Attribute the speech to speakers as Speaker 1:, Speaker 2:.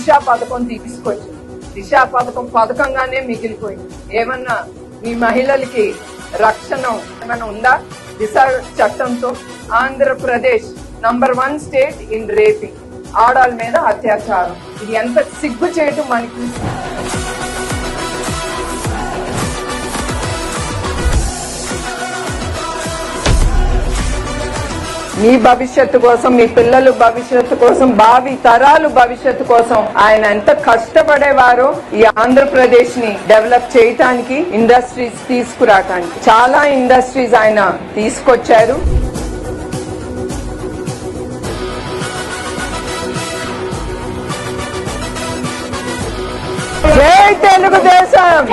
Speaker 1: దిశ పథకం తీసుకొచ్చింది. దిశ పథకంగానే మిగిలిపోయింది. ఏమన్నా మీ మహిళలకి రక్షణ ఏమైనా ఉందా? దిశ చట్టంతో Andhra Pradesh number 1 state in raping, ఆడాల మీద అత్యాచారం. ఇది ఎంత సిగ్గు చేయటం మనకి. మీ భవిష్యత్తు కోసం, మీ పిల్లల భవిష్యత్తు కోసం, భావి తరాలు భవిష్యత్తు కోసం ఆయన ఎంత కష్టపడేవారో ఈ ఆంధ్రప్రదేశ్ ని డెవలప్ చేయటానికి, ఇండస్ట్రీస్ తీసుకురావటానికి. చాలా ఇండస్ట్రీస్ ఆయన తీసుకొచ్చారు. జై తెలుగుదేశం.